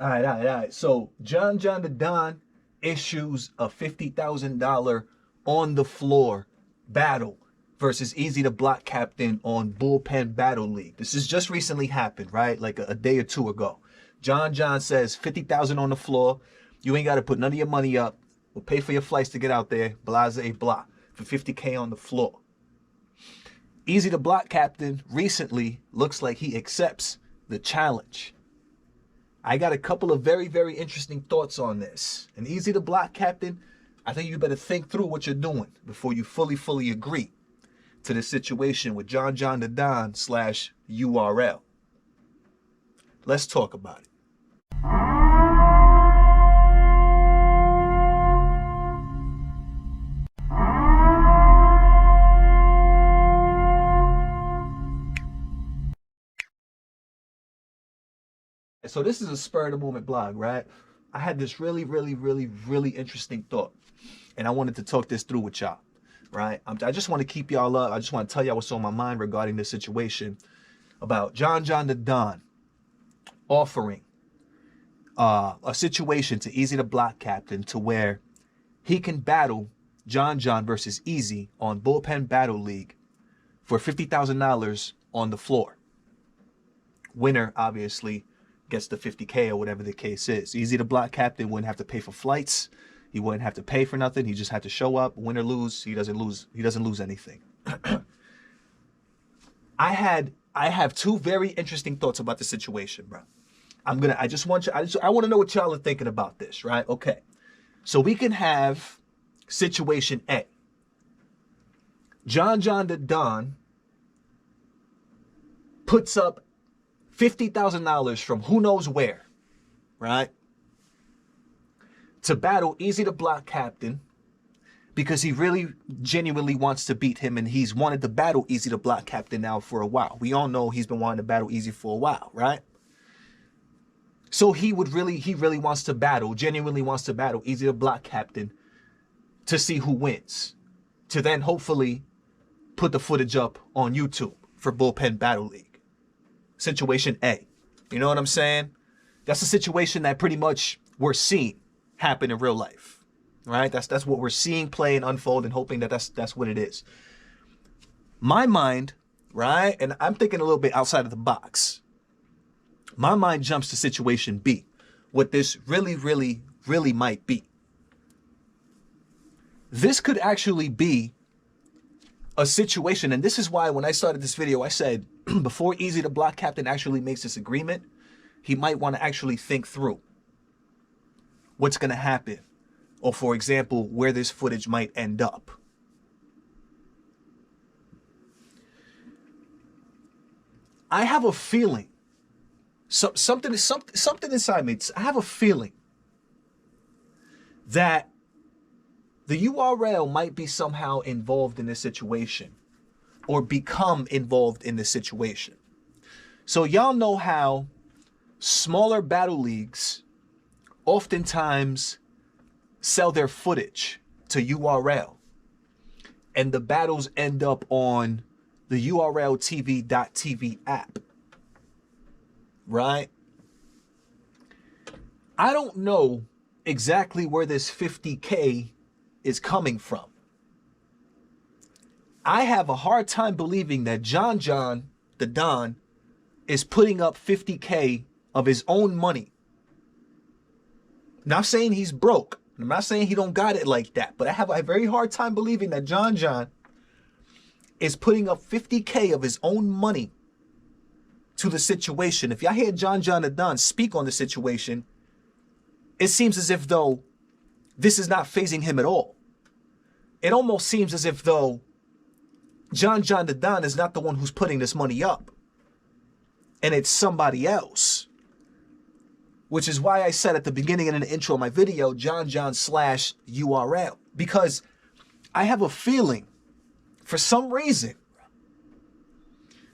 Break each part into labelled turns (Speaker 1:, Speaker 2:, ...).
Speaker 1: All right. So John the Don issues a $50,000 on the floor battle versus Easy the Block Captain on Bullpen Battle League. This has just recently happened, right? Like a day or two ago. John says 50,000 on the floor. You ain't got to put none of your money up. We'll pay for your flights to get out there. Blase blah for 50K on the floor. Easy the Block Captain recently looks like he accepts the challenge. I got a couple of very, very interesting thoughts on this. And Easy the Block Captain, I think you better think through what you're doing before you fully agree to this situation with John the Don slash URL. Let's talk about it. So this is a spur of the moment blog, right? I had this really interesting thought, and I wanted to talk this through with y'all, right? I just want to keep y'all up. I just want to tell y'all what's on my mind regarding this situation about John the Don offering a situation to Easy the Block Captain to where he can battle John versus Easy on Bullpen Battle League for $50,000 on the floor. Winner, obviously, gets the 50K or whatever the case is. Easy the Block Captain wouldn't have to pay for flights. He wouldn't have to pay for nothing. He just had to show up, win or lose. He doesn't lose anything. I have two very interesting thoughts about the situation, bro. I want to know what y'all are thinking about this, right? Okay. So we can have situation A. John the Don puts up $50,000 from who knows where, right? To battle Easy the Block Captain because he really genuinely wants to beat him, and he's wanted to battle Easy the Block Captain now for a while. We all know he's been wanting to battle Easy for a while, right? So he really wants to battle, genuinely wants to battle Easy the Block Captain to see who wins, to then hopefully put the footage up on YouTube for Bullpen Battle League. Situation A. You know what I'm saying? That's a situation that pretty much we're seeing happen in real life, right? That's what we're seeing play and unfold, and hoping that that's what it is. My mind, right? And I'm thinking a little bit outside of the box. My mind jumps to situation B, what this really might be. This could actually be a situation, and this is why when I started this video, I said before Easy the Block Captain actually makes this agreement, he might want to actually think through what's going to happen, or for example, where this footage might end up. I have a feeling, something inside me, I have a feeling that the URL might be somehow involved in this situation or become involved in this situation. So y'all know how smaller battle leagues oftentimes sell their footage to URL, and the battles end up on the URL TV.tv app, right? I don't know exactly where this 50K is coming from. I have a hard time believing that John the Don is putting up 50K of his own money. Not saying he's broke. I'm not saying he don't got it like that, but I have a very hard time believing that John is putting up 50K of his own money to the situation. If y'all hear John the Don speak on the situation, it seems as if though this is not fazing him at all. It almost seems as if though John the Don is not the one who's putting this money up, and it's somebody else. Which is why I said at the beginning and in the intro of my video, John slash URL. Because I have a feeling, for some reason,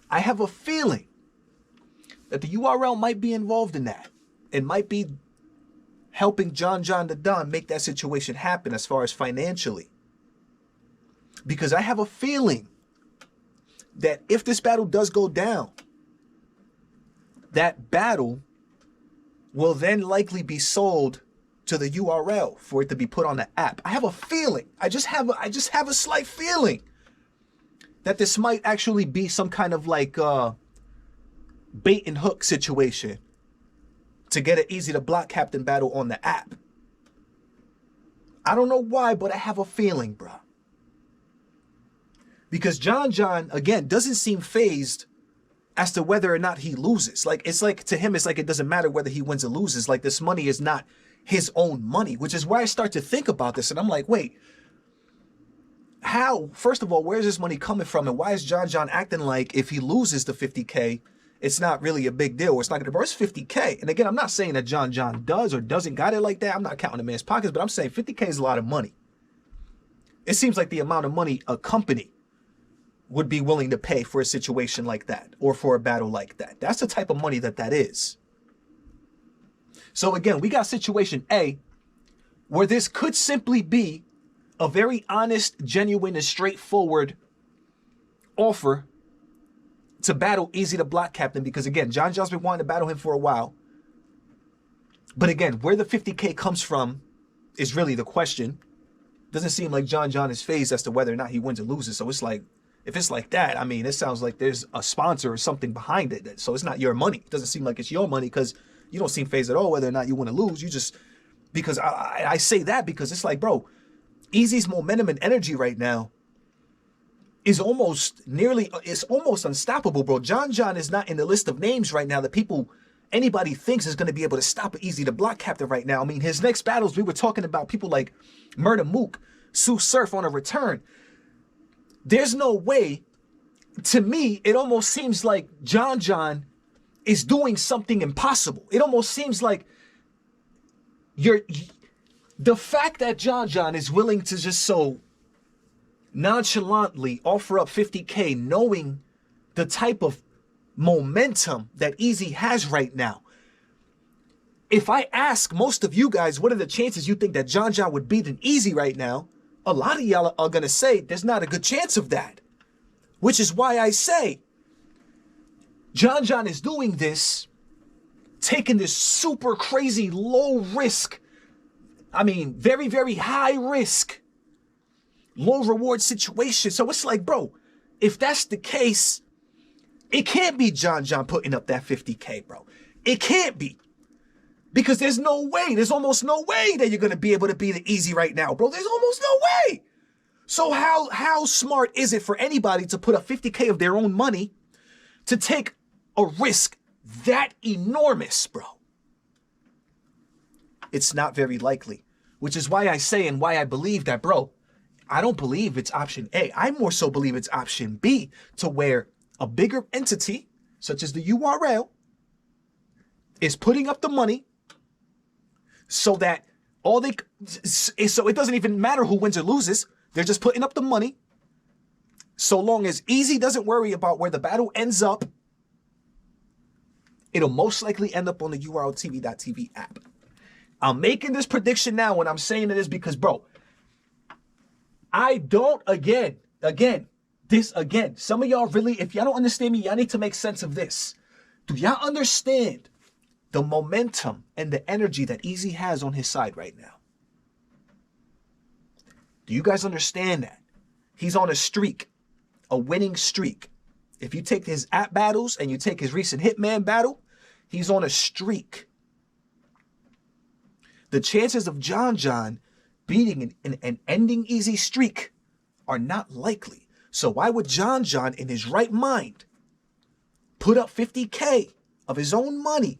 Speaker 1: I have a feeling that the URL might be involved in that. It might be helping John the Don make that situation happen as far as financially. Because I have a feeling that if this battle does go down, that battle will then likely be sold to the URL for it to be put on the app. I have a feeling, I just have a slight feeling that this might actually be some kind of like bait and hook situation to get an Eazy the Block Captain battle on the app. I don't know why, but I have a feeling, bro. Because John, again, doesn't seem phased as to whether or not he loses. Like, it's like, to him, it's like it doesn't matter whether he wins or loses. Like, this money is not his own money, which is why I start to think about this. And I'm like, wait, how? First of all, where's this money coming from? And why is John acting like if he loses the 50K, it's not really a big deal, or it's not going to burst 50K? And again, I'm not saying that John does or doesn't got it like that. I'm not counting the man's pockets, but I'm saying 50K is a lot of money. It seems like the amount of money a company would be willing to pay for a situation like that, or for a battle like that. That's the type of money that is. So again, we got situation A, where this could simply be a very honest, genuine, and straightforward offer to battle Eazy the Block Captain, because again, John's been wanting to battle him for a while. But again, where the 50K comes from is really the question. Doesn't seem like John is phased as to whether or not he wins or loses. So it's like, if it's like that, I mean, it sounds like there's a sponsor or something behind it. So it's not your money. It doesn't seem like it's your money, because you don't seem phased at all whether or not you want to lose. You just, because I say that because it's like, bro, Eazy's momentum and energy right now is almost unstoppable, bro. John is not in the list of names right now that anybody thinks is going to be able to stop Eazy the Block Captain right now. I mean, his next battles, we were talking about people like Murder Mook, Sue Surf on a return. There's no way, to me, it almost seems like John is doing something impossible. It almost seems like the fact that John is willing to just so nonchalantly offer up 50K, knowing the type of momentum that Eazy has right now. If I ask most of you guys, what are the chances you think that John would beat an Eazy right now? A lot of y'all are going to say there's not a good chance of that. Which is why I say John is doing this, taking this super crazy low risk, I mean, very, very high risk, low reward situation. So it's like, bro, if that's the case, it can't be John putting up that 50K, bro. It can't be. Because there's no way, there's almost no way that you're going to be able to beat it Eazy right now, bro. There's almost no way. So how smart is it for anybody to put up 50K of their own money to take a risk that enormous, bro? It's not very likely, which is why I say and why I believe that, bro, I don't believe it's option A. I more so believe it's option B, to where a bigger entity, such as the URL, is putting up the money so that so it doesn't even matter who wins or loses. They're just putting up the money. So long as Eazy doesn't worry about where the battle ends up, it'll most likely end up on the URLTV.tv app. I'm making this prediction now when I'm saying it is because, bro, I don't, again, some of y'all really, if y'all don't understand me, y'all need to make sense of this. Do y'all understand the momentum and the energy that Eazy has on his side right now? Do you guys understand that? He's on a streak, a winning streak. If you take his app battles and you take his recent Hitman battle, he's on a streak. The chances of John beating and ending Eazy's streak are not likely. So why would John in his right mind put up 50K of his own money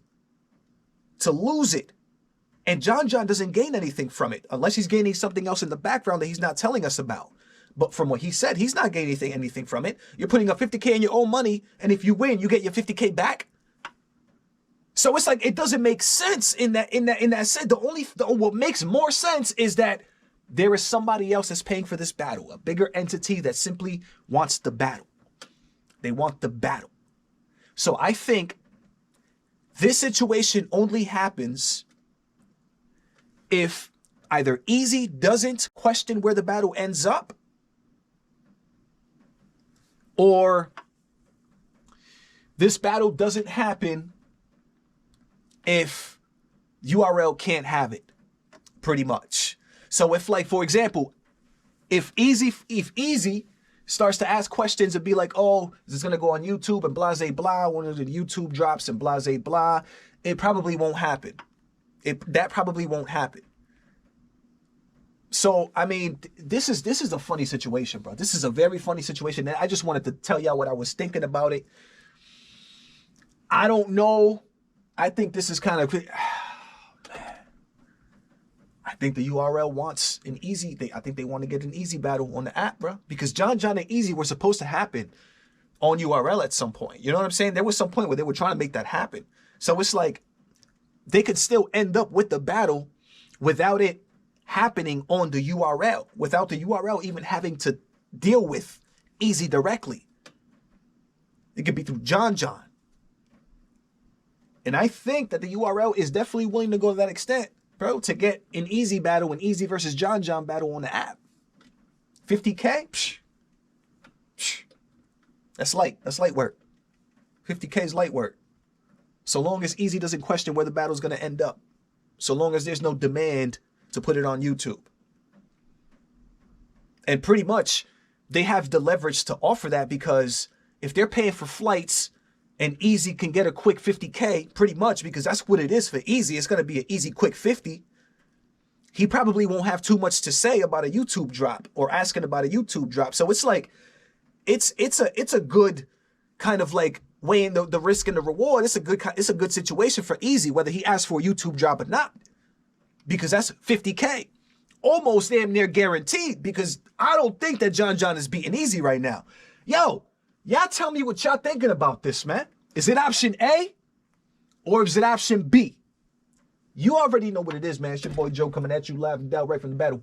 Speaker 1: to lose it? And John doesn't gain anything from it, unless he's gaining something else in the background that he's not telling us about. But from what he said, he's not gaining anything from it. You're putting up 50K in your own money, and if you win, you get your 50K back. So it's like, it doesn't make sense in that sense. What makes more sense is that there is somebody else that's paying for this battle, a bigger entity that simply wants the battle. They want the battle. So I think this situation only happens if either Eazy doesn't question where the battle ends up, or this battle doesn't happen if URL can't have it, pretty much. So if, like, for example, if Eazy starts to ask questions and be like, oh, is this gonna go on YouTube and blah, blah, one of the YouTube drops and blah, blah, it probably won't happen. That probably won't happen. So, I mean, this is a funny situation, bro. This is a very funny situation. And I just wanted to tell y'all what I was thinking about it. I don't know. I think this is kind of, man. I think the URL wants an Eazy. I think they want to get an Eazy battle on the app, bro. Because John and Eazy were supposed to happen on URL at some point. You know what I'm saying? There was some point where they were trying to make that happen. So it's like they could still end up with the battle without it happening on the URL, without the URL even having to deal with Eazy directly. It could be through John. And I think that the URL is definitely willing to go to that extent, bro, to get an Eazy battle, an Eazy versus John battle on the app. 50K? Psh. Psh. That's light. That's light work. 50K is light work. So long as Eazy doesn't question where the battle's going to end up. So long as there's no demand to put it on YouTube. And pretty much, they have the leverage to offer that, because if they're paying for flights and Eazy can get a quick 50K, pretty much, because that's what it is for Eazy. It's going to be an easy quick 50. He probably won't have too much to say about a YouTube drop or asking about a YouTube drop. So it's like, it's a good kind of like weighing the risk and the reward. It's a good situation for Eazy, whether he asks for a YouTube drop or not, because that's 50K, almost damn near guaranteed. Because I don't think that John is beating Eazy right now. Yo, y'all tell me what y'all thinking about this, man. Is it option A or is it option B? You already know what it is, man. It's your boy Joe coming at you live and direct from the battle.